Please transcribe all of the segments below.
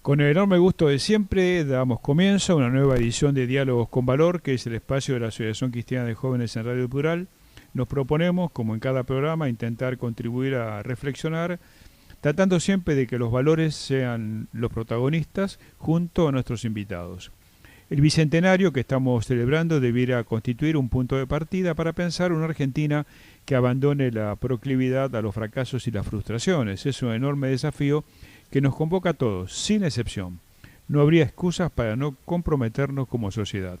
Con el enorme gusto de siempre, damos comienzo a una nueva edición de Diálogos con Valor, que es el espacio de la Asociación Cristiana de Jóvenes en Radio Plural. Nos proponemos, como en cada programa, intentar contribuir a reflexionar, tratando siempre de que los valores sean los protagonistas junto a nuestros invitados. El bicentenario que estamos celebrando debiera constituir un punto de partida para pensar una Argentina que abandone la proclividad a los fracasos y las frustraciones. Es un enorme desafío que nos convoca a todos, sin excepción. No habría excusas para no comprometernos como sociedad.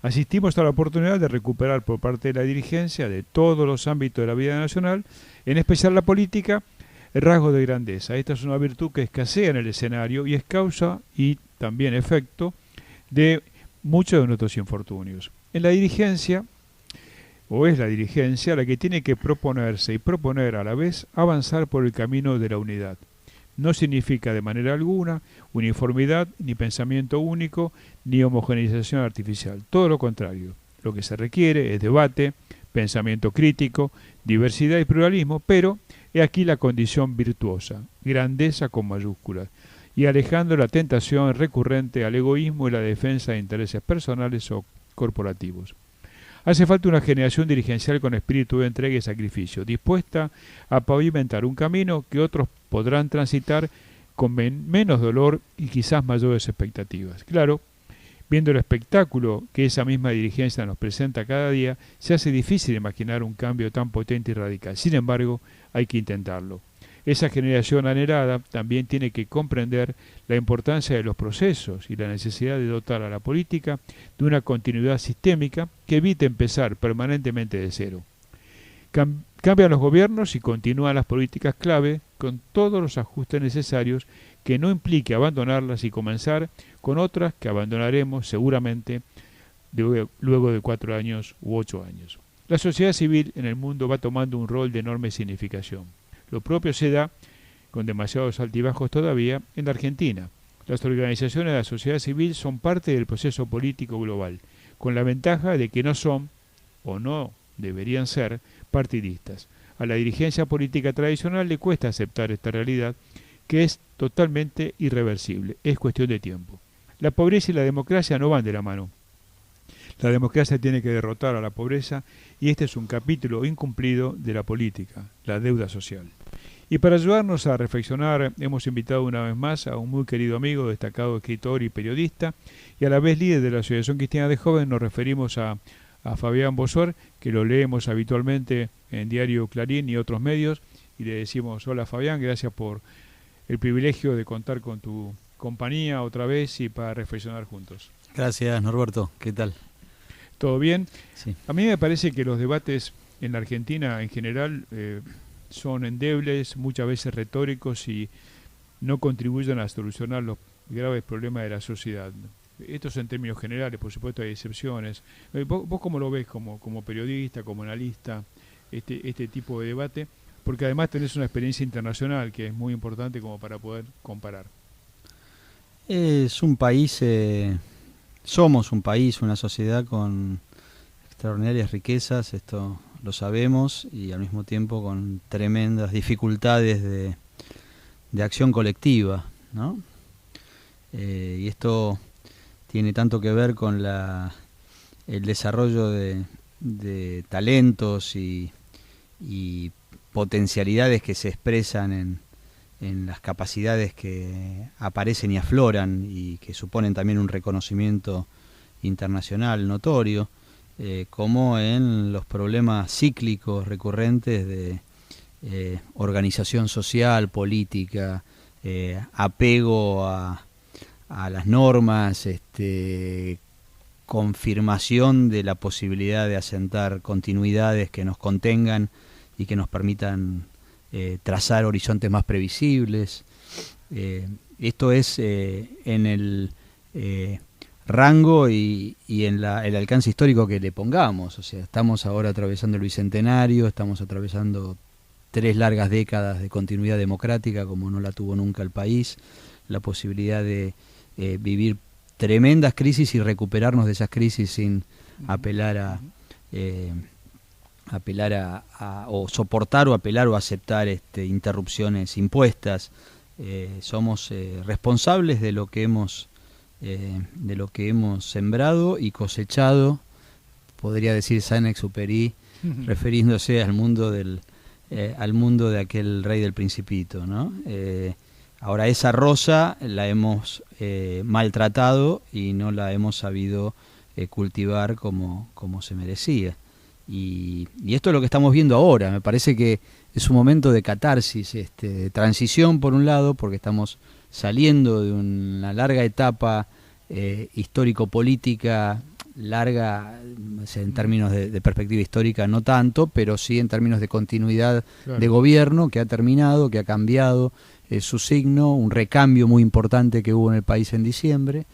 Asistimos a la oportunidad de recuperar por parte de la dirigencia de todos los ámbitos de la vida nacional, en especial la política, el rasgo de grandeza. Esta es una virtud que escasea en el escenario y es causa y también efecto de muchos de nuestros infortunios. En la dirigencia, o es la dirigencia la que tiene que proponerse y proponer a la vez avanzar por el camino de la unidad. No significa de manera alguna uniformidad, ni pensamiento único, ni homogeneización artificial. Todo lo contrario. Lo que se requiere es debate, pensamiento crítico, diversidad y pluralismo, pero he aquí la condición virtuosa, grandeza con mayúsculas, y alejando la tentación recurrente al egoísmo y la defensa de intereses personales o corporativos. Hace falta una generación dirigencial con espíritu de entrega y sacrificio, dispuesta a pavimentar un camino que otros podrán transitar con menos dolor y quizás mayores expectativas. Claro, viendo el espectáculo que esa misma dirigencia nos presenta cada día, se hace difícil imaginar un cambio tan potente y radical. Sin embargo, hay que intentarlo. Esa generación anhelada también tiene que comprender la importancia de los procesos y la necesidad de dotar a la política de una continuidad sistémica que evite empezar permanentemente de cero. Cambian los gobiernos y continúan las políticas clave con todos los ajustes necesarios que no implique abandonarlas y comenzar con otras que abandonaremos seguramente luego de 4 años u 8 años. La sociedad civil en el mundo va tomando un rol de enorme significación. Lo propio se da, con demasiados altibajos todavía, en la Argentina. Las organizaciones de la sociedad civil son parte del proceso político global, con la ventaja de que no son, o no deberían ser, partidistas. A la dirigencia política tradicional le cuesta aceptar esta realidad, que es totalmente irreversible. Es cuestión de tiempo. La pobreza y la democracia no van de la mano. La democracia tiene que derrotar a la pobreza y este es un capítulo incumplido de la política, la deuda social. Y para ayudarnos a reflexionar hemos invitado una vez más a un muy querido amigo, destacado escritor y periodista y a la vez líder de la Asociación Cristiana de Jóvenes. Nos referimos a Fabián Bosor, que lo leemos habitualmente en Diario Clarín y otros medios, y le decimos: hola Fabián, gracias por el privilegio de contar con tu compañía otra vez y para reflexionar juntos. Gracias Norberto, ¿qué tal? ¿Todo bien? Sí. A mí me parece que los debates en la Argentina en general son endebles, muchas veces retóricos y no contribuyen a solucionar los graves problemas de la sociedad. Esto es en términos generales, por supuesto hay excepciones. ¿Vos cómo lo ves como periodista, como analista, este tipo de debate? Porque además tenés una experiencia internacional que es muy importante como para poder comparar. Es un país, somos un país, una sociedad con extraordinarias riquezas, esto lo sabemos, y al mismo tiempo con tremendas dificultades de acción colectiva, ¿no? Y esto tiene tanto que ver con el desarrollo de talentos y potencialidades que se expresan en las capacidades que aparecen y afloran y que suponen también un reconocimiento internacional notorio, como en los problemas cíclicos recurrentes de organización social, política, apego a las normas, confirmación de la posibilidad de asentar continuidades que nos contengan y que nos permitan trazar horizontes más previsibles. Esto es en el rango y en el alcance histórico que le pongamos. O sea, estamos ahora atravesando el bicentenario, estamos atravesando 3 largas décadas de continuidad democrática como no la tuvo nunca el país, la posibilidad de vivir tremendas crisis y recuperarnos de esas crisis sin apelar a o soportar o apelar o aceptar interrupciones impuestas, somos responsables de lo que hemos sembrado y cosechado, podría decir Saint-Exupéry, refiriéndose al mundo de aquel rey del Principito, ¿no? Ahora esa rosa la hemos maltratado y no la hemos sabido cultivar como se merecía. Y esto es lo que estamos viendo ahora. Me parece que es un momento de catarsis, de transición por un lado, porque estamos saliendo de una larga etapa histórico-política, larga en términos de perspectiva histórica no tanto, pero sí en términos de continuidad de gobierno, que ha terminado, que ha cambiado su signo, un recambio muy importante que hubo en el país en diciembre,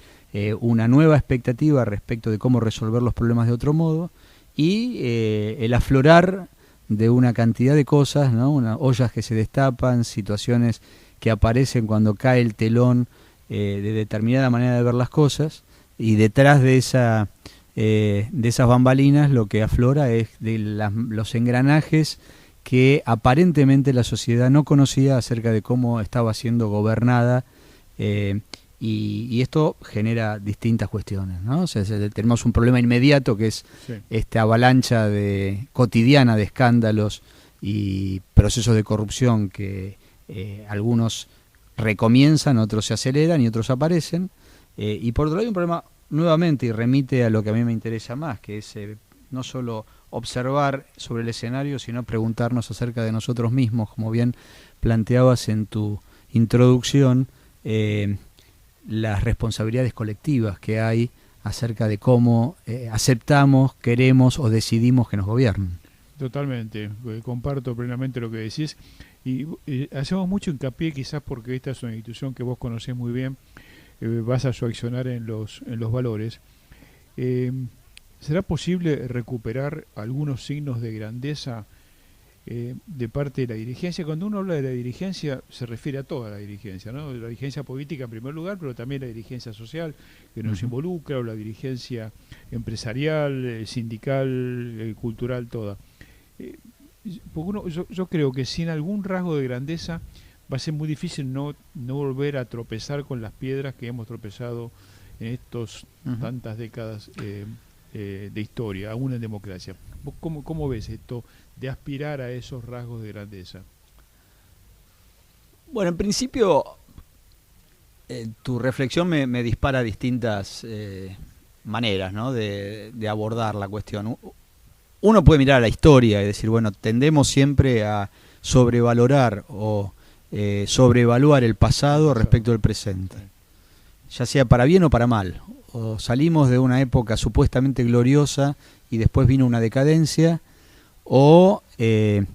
una nueva expectativa respecto de cómo resolver los problemas de otro modo, y el aflorar de una cantidad de cosas, ¿no? Ollas que se destapan, situaciones que aparecen cuando cae el telón de determinada manera de ver las cosas, y detrás de esas bambalinas lo que aflora es los engranajes que aparentemente la sociedad no conocía acerca de cómo estaba siendo gobernada, y esto genera distintas cuestiones, ¿no? O sea, tenemos un problema inmediato que es esta avalancha cotidiana de escándalos y procesos de corrupción que algunos recomienzan, otros se aceleran y otros aparecen, y por otro lado hay un problema nuevamente, y remite a lo que a mí me interesa más, que es no solo observar sobre el escenario, sino preguntarnos acerca de nosotros mismos, como bien planteabas en tu introducción, las responsabilidades colectivas que hay acerca de cómo aceptamos, queremos o decidimos que nos gobiernen. Totalmente, comparto plenamente lo que decís, y hacemos mucho hincapié, quizás porque esta es una institución que vos conocés muy bien, basa su accionar en los valores. ¿Será posible recuperar algunos signos de grandeza de parte de la dirigencia? Cuando uno habla de la dirigencia, se refiere a toda la dirigencia, ¿no? La dirigencia política en primer lugar, pero también la dirigencia social que nos involucra, o la dirigencia empresarial, sindical, cultural, toda. Porque yo creo que sin algún rasgo de grandeza va a ser muy difícil no volver a tropezar con las piedras que hemos tropezado en estos tantas décadas de historia, aún en democracia. ¿Vos cómo ves esto de aspirar a esos rasgos de grandeza? Bueno, en principio tu reflexión me dispara distintas maneras, ¿no? de abordar la cuestión. Uno puede mirar a la historia y decir, bueno, tendemos siempre a sobrevalorar o sobrevaluar el pasado respecto del presente, ya sea para bien o para mal. O salimos de una época supuestamente gloriosa y después vino una decadencia, o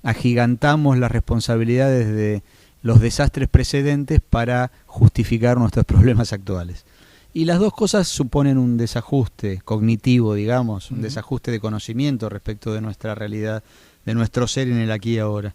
agigantamos las responsabilidades de los desastres precedentes para justificar nuestros problemas actuales. Y las dos cosas suponen un desajuste cognitivo, digamos, un desajuste de conocimiento respecto de nuestra realidad, de nuestro ser en el aquí y ahora.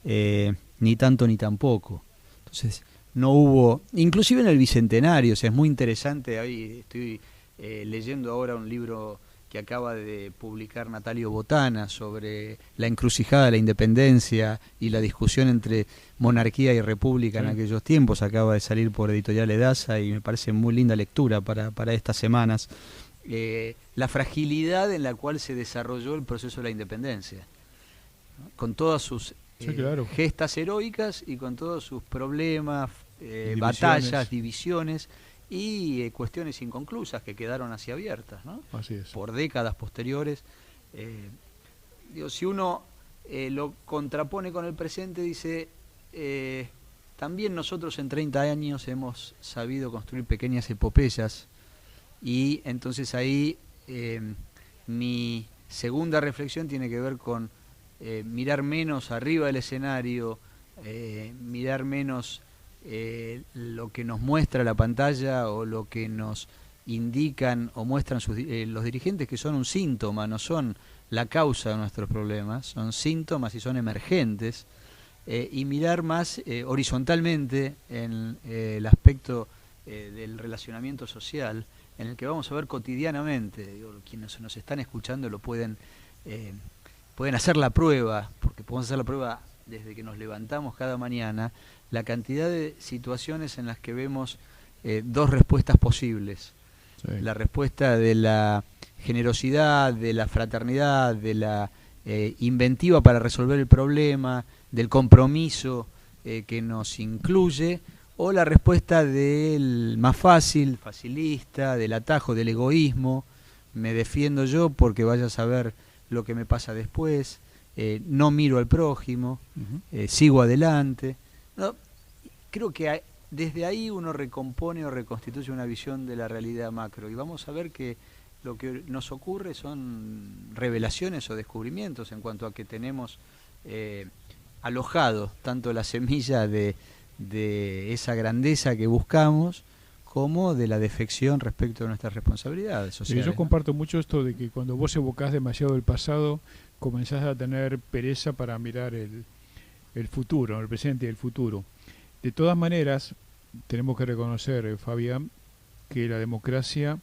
Ni tanto ni tampoco. Entonces, no hubo, inclusive en el Bicentenario, o sea, es muy interesante. Ahí estoy leyendo ahora un libro que acaba de publicar Natalio Botana sobre la encrucijada de la independencia y la discusión entre monarquía y república en aquellos tiempos. Acaba de salir por Editorial Edasa y me parece muy linda lectura para estas semanas. La fragilidad en la cual se desarrolló el proceso de la independencia, ¿no? Con todas sus gestas heroicas y con todos sus problemas, batallas, divisiones y cuestiones inconclusas que quedaron así abiertas, ¿no? Así es. Por décadas posteriores. Si uno lo contrapone con el presente, dice, también nosotros en 30 años hemos sabido construir pequeñas epopeyas, y entonces ahí mi segunda reflexión tiene que ver con mirar menos arriba del escenario, mirar menos lo que nos muestra la pantalla o lo que nos indican o muestran los dirigentes, que son un síntoma, no son la causa de nuestros problemas, son síntomas y son emergentes, y mirar más horizontalmente en el aspecto del relacionamiento social, en el que vamos a ver cotidianamente. Quienes nos están escuchando lo pueden hacer la prueba, porque podemos hacer la prueba desde que nos levantamos cada mañana, la cantidad de situaciones en las que vemos dos respuestas posibles. Sí. La respuesta de la generosidad, de la fraternidad, de la inventiva para resolver el problema, del compromiso que nos incluye, o la respuesta del más fácil, facilista, del atajo, del egoísmo, me defiendo yo porque vaya a saber lo que me pasa después, no miro al prójimo, sigo adelante. No, creo que desde ahí uno recompone o reconstituye una visión de la realidad macro, y vamos a ver que lo que nos ocurre son revelaciones o descubrimientos en cuanto a que tenemos alojado tanto la semilla de esa grandeza que buscamos, como de la defección respecto de nuestras responsabilidades sociales. Yo comparto mucho esto de que cuando vos evocás demasiado el pasado, comenzás a tener pereza para mirar el futuro, el presente y el futuro. De todas maneras, tenemos que reconocer, Fabián, que la democracia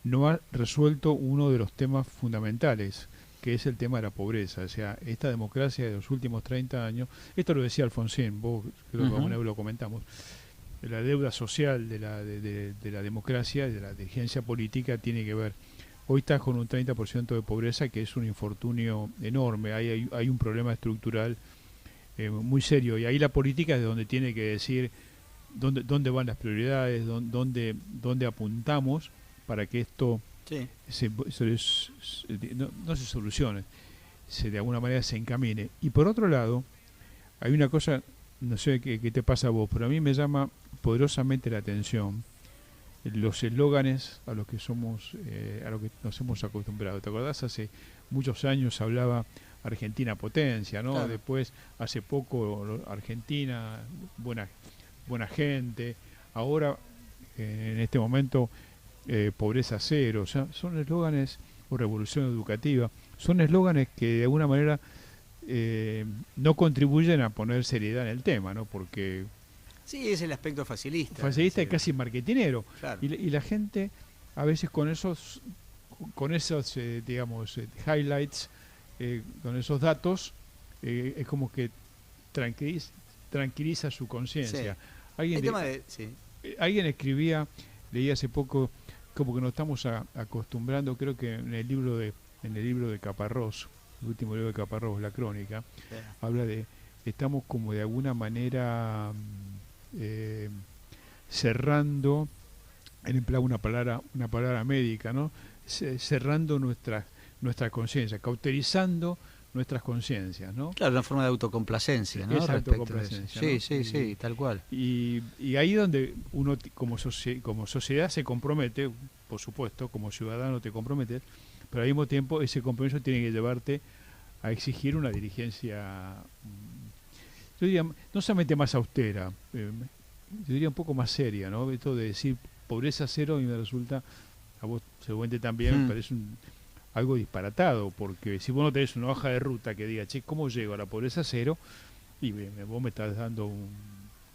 no ha resuelto uno de los temas fundamentales, que es el tema de la pobreza. O sea, esta democracia de los últimos 30 años, esto lo decía Alfonsín, vos creo que alguna vez lo comentamos, la deuda social de la democracia, de la dirigencia política, tiene que ver, hoy estás con un 30% de pobreza, que es un infortunio enorme, hay un problema estructural muy serio, y ahí la política es de donde tiene que decir dónde van las prioridades, dónde apuntamos para que esto no se solucione, de alguna manera se encamine. Y por otro lado, hay una cosa, no sé qué te pasa a vos, pero a mí me llama poderosamente la atención los eslóganes a los que nos hemos acostumbrado. ¿Te acordás? Hace muchos años hablaba Argentina potencia, ¿no? Claro. Después, hace poco, Argentina buena gente. Ahora, en este momento, pobreza cero. O sea, son eslóganes, o revolución educativa, son eslóganes que de alguna manera no contribuyen a poner seriedad en el tema, ¿no? Porque sí, es el aspecto facilista. Facilista y casi marketinero. Claro. Y la gente, a veces con esos digamos, highlights, con esos datos, es como que tranquiliza su conciencia. Sí. Alguien escribía, leí hace poco, como que nos estamos acostumbrando, creo que en el libro de Caparrós, el último libro de Caparrós, La Crónica, habla de, estamos como de alguna manera cerrando, en empleo una palabra médica, ¿no? Cerrando nuestra conciencia, cauterizando nuestras conciencias, ¿no? Claro, una forma de autocomplacencia, ¿no? Es autocomplacencia, ¿no? Sí, tal cual. Y ahí donde uno como sociedad se compromete, por supuesto, como ciudadano te comprometes, pero al mismo tiempo ese compromiso tiene que llevarte a exigir una dirigencia, yo diría, no solamente más austera, yo diría un poco más seria, ¿no? Esto de decir pobreza cero, y me resulta, a vos seguramente también, me parece algo disparatado, porque si vos no tenés una hoja de ruta que diga, che, ¿cómo llego a la pobreza cero? Y vos me estás dando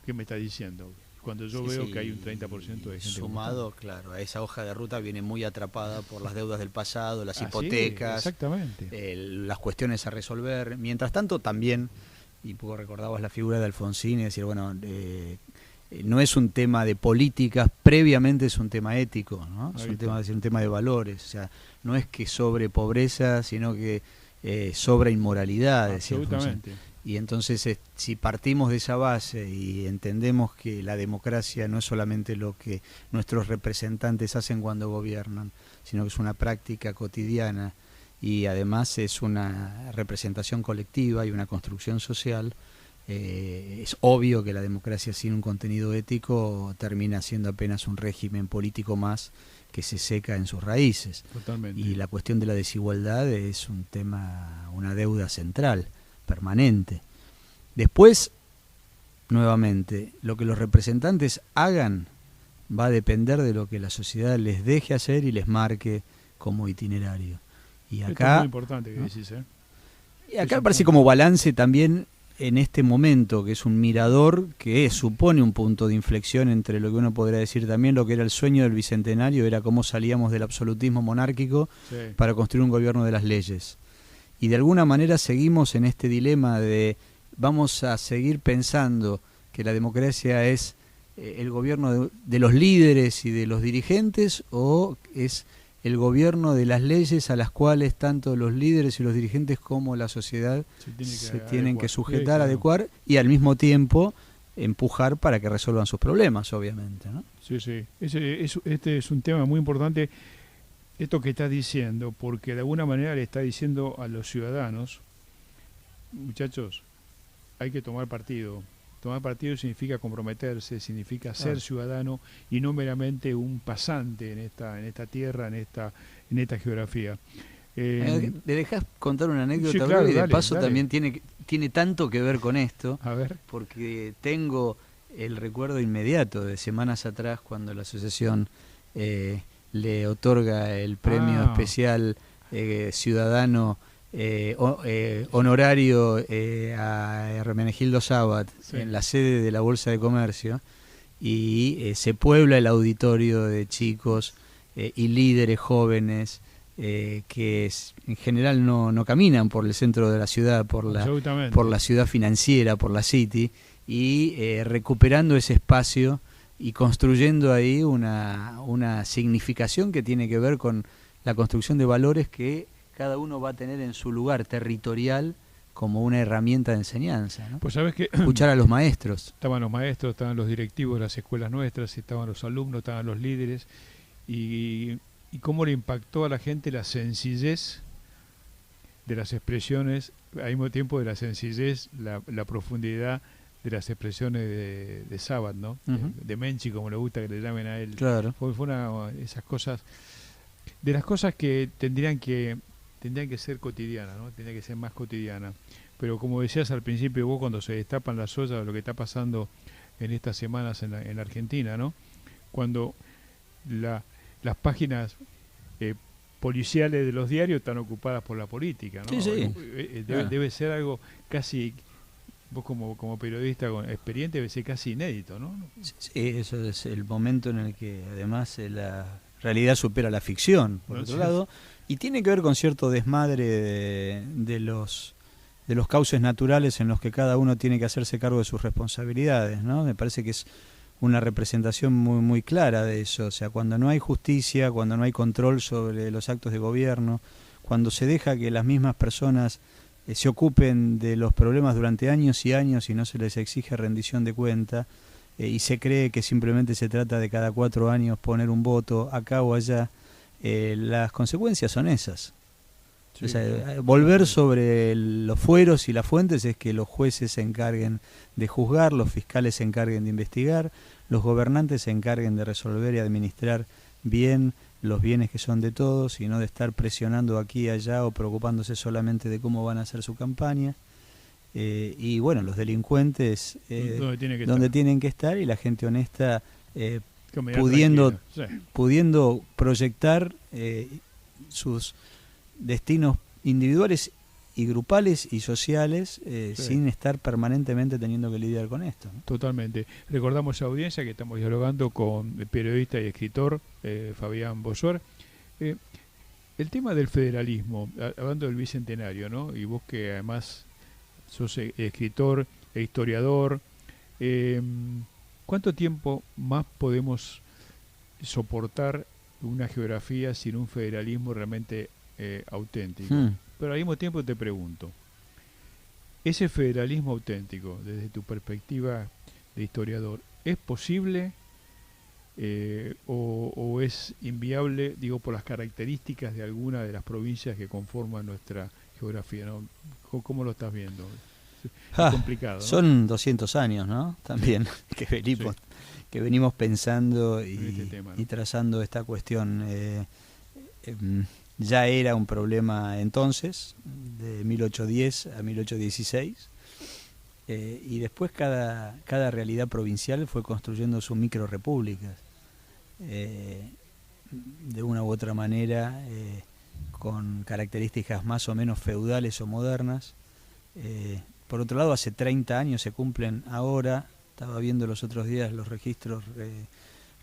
¿qué me estás diciendo? Cuando yo veo que hay un 30% de gente sumado, claro, a esa hoja de ruta viene muy atrapada por las deudas del pasado, las hipotecas, exactamente. Las cuestiones a resolver. Mientras tanto, también, y poco recordabas la figura de Alfonsín, y decir, bueno, no es un tema de políticas, previamente es un tema ético, ¿no? Es un tema de valores, o sea, no es que sobre pobreza, sino que sobre inmoralidad. Absolutamente. Y entonces, si partimos de esa base y entendemos que la democracia no es solamente lo que nuestros representantes hacen cuando gobiernan, sino que es una práctica cotidiana y además es una representación colectiva y una construcción social, es obvio que la democracia sin un contenido ético termina siendo apenas un régimen político más que se seca en sus raíces. Totalmente. Y la cuestión de la desigualdad es un tema, una deuda central, permanente. Después, nuevamente, lo que los representantes hagan va a depender de lo que la sociedad les deje hacer y les marque como itinerario. Y acá, esto es muy importante que decís, ¿eh? Y acá me parece como balance también en este momento, que es un mirador que supone un punto de inflexión entre lo que uno podría decir también lo que era el sueño del Bicentenario, era cómo salíamos del absolutismo monárquico para construir un gobierno de las leyes. Y de alguna manera seguimos en este dilema de vamos a seguir pensando que la democracia es el gobierno de los líderes y de los dirigentes, o es el gobierno de las leyes a las cuales tanto los líderes y los dirigentes como la sociedad se tienen que sujetar, adecuar y al mismo tiempo empujar para que resuelvan sus problemas, obviamente, ¿no? Sí, sí. Este es un tema muy importante, esto que estás diciendo, porque de alguna manera le está diciendo a los ciudadanos, muchachos, hay que tomar partido. Tomar partido significa comprometerse, significa ser ciudadano y no meramente un pasante en esta tierra, en esta geografía. ¿Le dejás contar una anécdota? Sí, claro, y de dale, paso dale. también tiene tanto que ver con esto, A ver. porque tengo el recuerdo inmediato de semanas atrás cuando la asociación le otorga el premio especial ciudadano honorario a Hermenegildo Sabat, sí, en la sede de la Bolsa de Comercio, y se puebla el auditorio de chicos y líderes jóvenes que en general no caminan por el centro de la ciudad, por la ciudad financiera, por la City, y recuperando ese espacio y construyendo ahí una significación que tiene que ver con la construcción de valores que cada uno va a tener en su lugar territorial como una herramienta de enseñanza, ¿no? Pues sabes que escuchar a los maestros. Estaban los maestros, estaban los directivos de las escuelas nuestras, estaban los alumnos, estaban los líderes, y cómo le impactó a la gente la sencillez de las expresiones, al mismo tiempo de la sencillez, la profundidad de las expresiones de Sabat, ¿no? De Menchi, como le gusta que le llamen a él. Claro. Fue una de esas cosas, de las cosas que tendrían que ser cotidianas, ¿no? Tendría que ser más cotidiana. Pero como decías al principio vos, cuando se destapan las ollas de lo que está pasando en estas semanas en la Argentina, ¿no? Cuando las páginas policiales de los diarios están ocupadas por la política, ¿no? Sí, sí. Debe ser algo casi, vos como periodista experiente, debe ser casi inédito, ¿no? Sí, eso es el momento en el que además la realidad supera la ficción, por otro lado, y tiene que ver con cierto desmadre de los cauces naturales en los que cada uno tiene que hacerse cargo de sus responsabilidades, ¿no? Me parece que es una representación muy muy clara de eso. O sea, cuando no hay justicia, cuando no hay control sobre los actos de gobierno, cuando se deja que las mismas personas se ocupen de los problemas durante años y años y no se les exige rendición de cuenta, y se cree que simplemente se trata de cada 4 años poner un voto acá o allá, las consecuencias son esas. Sí, o sea, volver sobre los fueros y las fuentes es que los jueces se encarguen de juzgar, los fiscales se encarguen de investigar, los gobernantes se encarguen de resolver y administrar bien los bienes que son de todos, y no de estar presionando aquí y allá o preocupándose solamente de cómo van a hacer su campaña. Y bueno, los delincuentes donde tienen que estar, y la gente honesta pudiendo proyectar sus destinos individuales y grupales y sociales, sin estar permanentemente teniendo que lidiar con esto, ¿no? Totalmente. Recordamos a la audiencia que estamos dialogando con el periodista y escritor Fabián Bossuer. El tema del federalismo, hablando del bicentenario, ¿no? Y vos que además sos escritor e historiador, ¿cuánto tiempo más podemos soportar una geografía sin un federalismo realmente auténtico? Pero al mismo tiempo te pregunto, ese federalismo auténtico, desde tu perspectiva de historiador, ¿es posible o es inviable, digo, por las características de alguna de las provincias que conforman nuestra geografía, ¿no? ¿Cómo lo estás viendo? Es complicado, ¿no? Son 200 años, ¿no? También que venimos pensando este tema, ¿no? y trazando esta cuestión. Ya era un problema entonces, de 1810 a 1816, y después cada realidad provincial fue construyendo sus microrepúblicas, de una u otra manera, con características más o menos feudales o modernas. Por otro lado, hace 30 años se cumplen ahora, estaba viendo los otros días los registros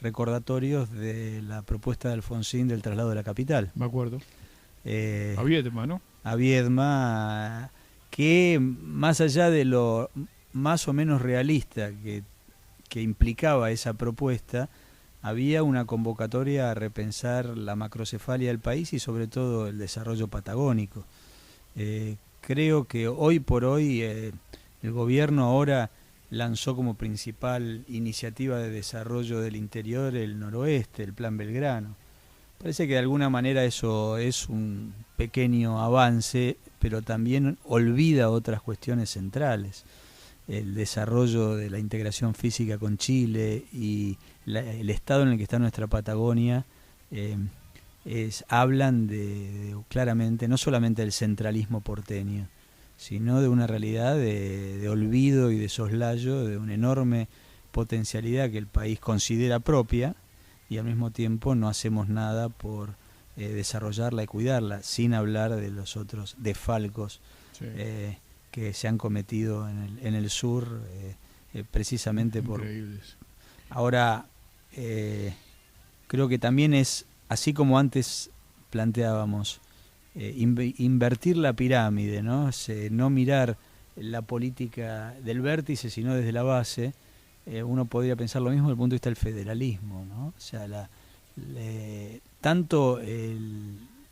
recordatorios de la propuesta de Alfonsín del traslado de la capital. Me acuerdo. A Viedma, ¿no? A Viedma, que más allá de lo más o menos realista que implicaba esa propuesta, había una convocatoria a repensar la macrocefalia del país y sobre todo el desarrollo patagónico. Creo que hoy por hoy el gobierno ahora lanzó como principal iniciativa de desarrollo del interior el noroeste, el Plan Belgrano. Parece que de alguna manera eso es un pequeño avance, pero también olvida otras cuestiones centrales. El desarrollo de la integración física con Chile y el estado en el que está nuestra Patagonia hablan claramente no solamente del centralismo porteño, sino de una realidad de olvido y de soslayo de una enorme potencialidad que el país considera propia y al mismo tiempo no hacemos nada por desarrollarla y cuidarla, sin hablar de los otros desfalcos sí. Que se han cometido en el sur precisamente increíbles. Ahora creo que también es, así como antes planteábamos, invertir la pirámide, ¿no? No mirar la política del vértice, sino desde la base. Uno podría pensar lo mismo desde el punto de vista del federalismo, ¿no? O sea, tanto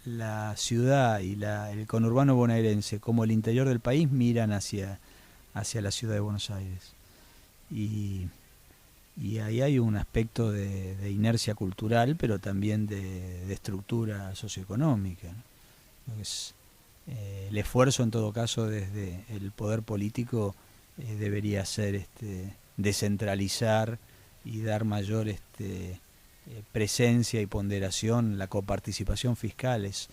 la ciudad y el conurbano bonaerense como el interior del país miran hacia la ciudad de Buenos Aires. Y ahí hay un aspecto de inercia cultural, pero también de estructura socioeconómica, ¿no? El esfuerzo, en todo caso, desde el poder político debería ser descentralizar y dar mayor presencia y ponderación. La coparticipación fiscal es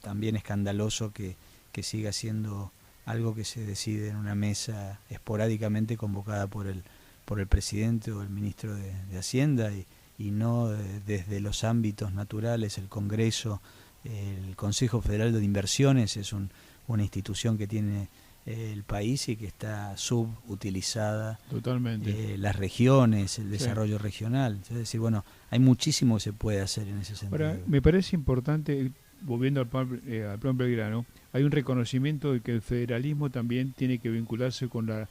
también escandaloso que siga siendo algo que se decide en una mesa esporádicamente convocada por el presidente o el ministro de Hacienda y no desde los ámbitos naturales. El Congreso, el Consejo Federal de Inversiones es una institución que tiene el país y que está subutilizada. Totalmente. Las regiones, el desarrollo regional. Es decir, bueno, hay muchísimo que se puede hacer en ese sentido. Ahora, me parece importante, volviendo al plan Belgrano, hay un reconocimiento de que el federalismo también tiene que vincularse con la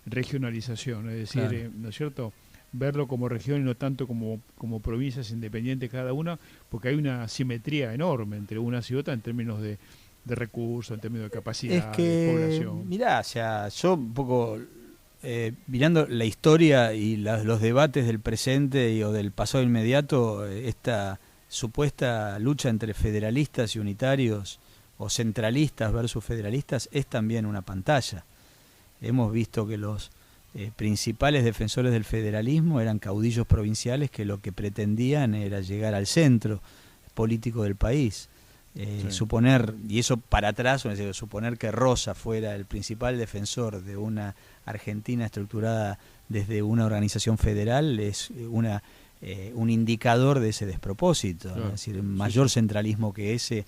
regionalización, es decir, claro. ¿No es cierto?, verlo como región y no tanto como provincias independientes cada una, porque hay una asimetría enorme entre unas y otras en términos de recursos, en términos de capacidad, de población. Mirá, o sea, yo un poco mirando la historia y los debates del presente o del pasado inmediato, esta supuesta lucha entre federalistas y unitarios o centralistas versus federalistas es también una pantalla. Hemos visto que los principales defensores del federalismo eran caudillos provinciales que lo que pretendían era llegar al centro político del país. Sí. Suponer, y eso para atrás, suponer que Rosa fuera el principal defensor de una Argentina estructurada desde una organización federal es un indicador de ese despropósito, claro. Es decir, mayor centralismo que ese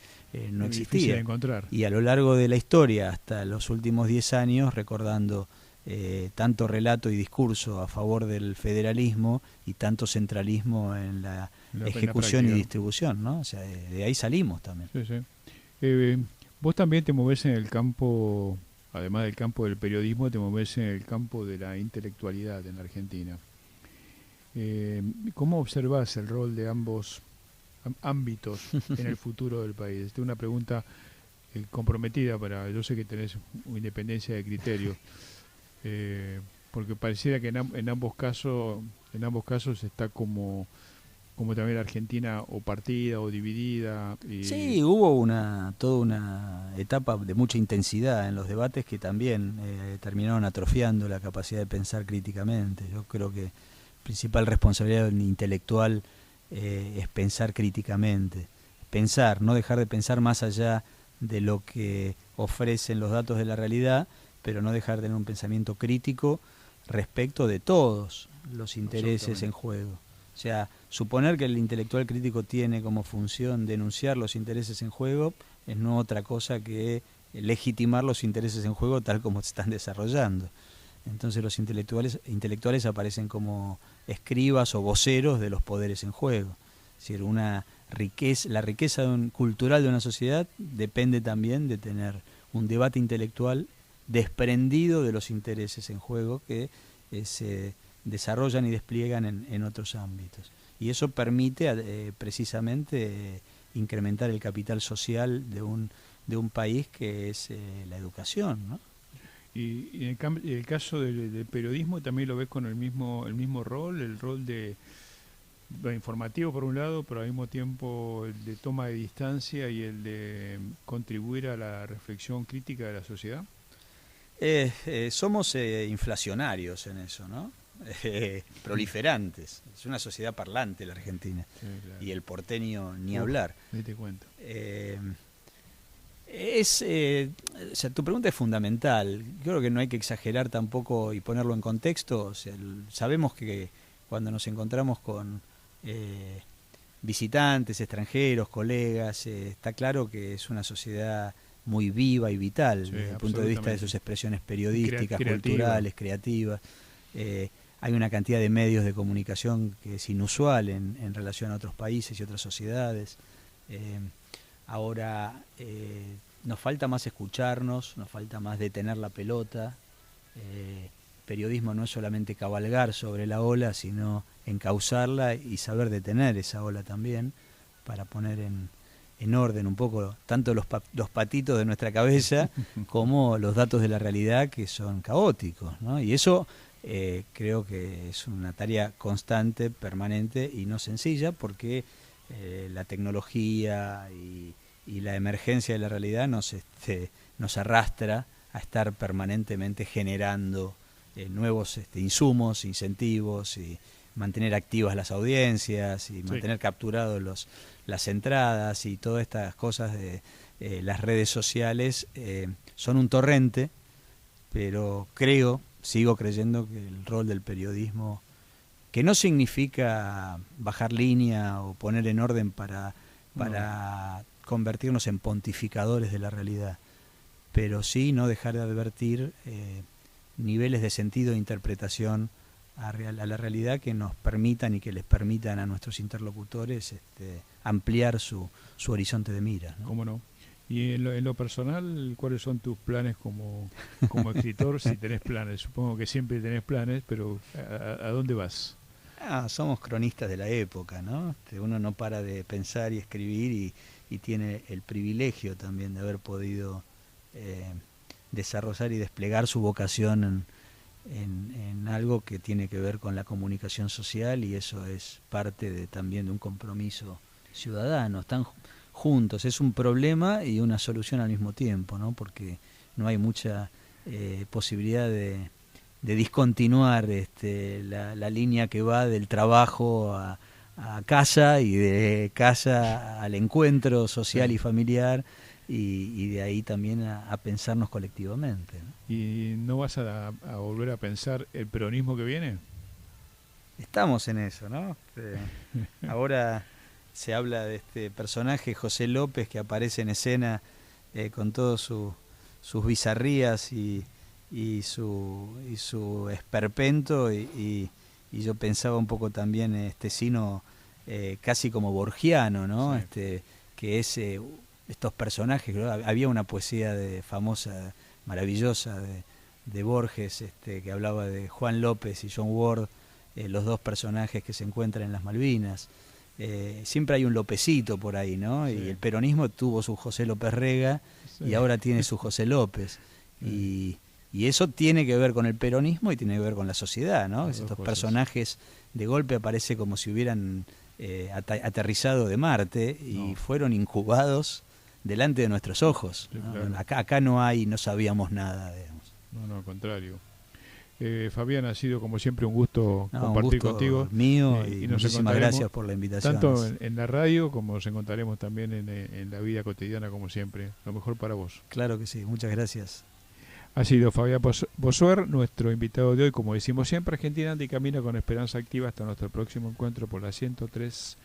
no existía. Difícil de encontrar. Y a lo largo de la historia, hasta los últimos 10 años, recordando tanto relato y discurso a favor del federalismo y tanto centralismo en la ejecución y distribución, ¿no? O sea, de ahí salimos también. Sí, sí. Vos también te movés en el campo, además del campo del periodismo, te movés en el campo de la intelectualidad en la Argentina. ¿Cómo observás el rol de ambos ámbitos en el futuro del país? Esta es una pregunta comprometida yo sé que tenés independencia de criterio. Porque pareciera que en ambos casos está como también la Argentina o partida o dividida. Sí, hubo toda una etapa de mucha intensidad en los debates que también terminaron atrofiando la capacidad de pensar críticamente. Yo creo que la principal responsabilidad del intelectual es pensar críticamente, no dejar de pensar más allá de lo que ofrecen los datos de la realidad, pero no dejar de tener un pensamiento crítico respecto de todos los intereses en juego. O sea, suponer que el intelectual crítico tiene como función denunciar los intereses en juego es no otra cosa que legitimar los intereses en juego tal como se están desarrollando. Entonces los intelectuales aparecen como escribas o voceros de los poderes en juego. Es decir, la riqueza cultural de una sociedad depende también de tener un debate intelectual desprendido de los intereses en juego que se desarrollan y despliegan en otros ámbitos. Y eso permite precisamente incrementar el capital social de un país, que es la educación, ¿no? Y en el caso del periodismo también lo ves con el mismo rol, el rol de lo informativo por un lado, pero al mismo tiempo el de toma de distancia y el de contribuir a la reflexión crítica de la sociedad. Somos inflacionarios en eso, ¿no? Proliferantes. Es una sociedad parlante la Argentina. Sí, claro. Y el porteño ni hablar. Ni te cuento. O sea, tu pregunta es fundamental. Creo que no hay que exagerar tampoco y ponerlo en contexto. O sea, sabemos que cuando nos encontramos con visitantes, extranjeros, colegas, está claro que es una sociedad muy viva y vital, sí, desde el punto de vista de sus expresiones periodísticas, culturales, creativas. Hay una cantidad de medios de comunicación que es inusual en relación a otros países y otras sociedades. Ahora nos falta más escucharnos, nos falta más detener la pelota. Periodismo no es solamente cabalgar sobre la ola, sino encauzarla y saber detener esa ola también, para poner en orden un poco tanto los patitos de nuestra cabeza como los datos de la realidad, que son caóticos, ¿no? Y eso creo que es una tarea constante, permanente y no sencilla, porque la tecnología y la emergencia de la realidad nos arrastra a estar permanentemente generando nuevos insumos, incentivos, y mantener activas las audiencias y mantener capturados las entradas, y todas estas cosas de las redes sociales son un torrente, pero sigo creyendo que el rol del periodismo, que no significa bajar línea o poner en orden para convertirnos en pontificadores de la realidad, pero sí no dejar de advertir niveles de sentido e interpretación a la realidad que nos permitan y que les permitan a nuestros interlocutores ampliar su horizonte de mira, ¿no? ¿Cómo no? Y en lo personal, ¿cuáles son tus planes como escritor? Si tenés planes, supongo que siempre tenés planes, pero ¿a dónde vas? Somos cronistas de la época, ¿no? Uno no para de pensar y escribir, y tiene el privilegio también de haber podido desarrollar y desplegar su vocación en algo que tiene que ver con la comunicación social, y eso es parte también de un compromiso ciudadano. Están juntos, es un problema y una solución al mismo tiempo, ¿no? Porque no hay mucha posibilidad de discontinuar la línea que va del trabajo a casa, y de casa al encuentro social y familiar, y de ahí también a pensarnos colectivamente, ¿no? ¿Y no vas a volver a pensar el peronismo que viene? Estamos en eso, ¿no? Ahora se habla de este personaje, José López, que aparece en escena con todas sus bizarrías y su esperpento, y yo pensaba un poco también sino casi como borgiano, ¿no? Sí. Que es estos personajes. Había una poesía famosa, maravillosa, de Borges, que hablaba de Juan López y John Ward, los dos personajes que se encuentran en las Malvinas. Siempre hay un Lopecito por ahí, ¿no? Sí. Y el peronismo tuvo su José López Rega, sí, y ahora tiene su José López. Sí. Y eso tiene que ver con el peronismo y tiene que ver con la sociedad, ¿no? Estos personajes de golpe aparece como si hubieran aterrizado de Marte y fueron incubados delante de nuestros ojos, sí, ¿no? Claro. Acá no sabíamos nada, digamos. No, al contrario. Fabián, ha sido como siempre un gusto compartir contigo. Mío, y muchísimas gracias por la invitación. Tanto en la radio como nos encontraremos también en la vida cotidiana, como siempre. Lo mejor para vos. Claro que sí, muchas gracias. Ha sido Fabián Bossuer, nuestro invitado de hoy. Como decimos siempre, Argentina anda y camina con esperanza activa. Hasta nuestro próximo encuentro por la 103.9.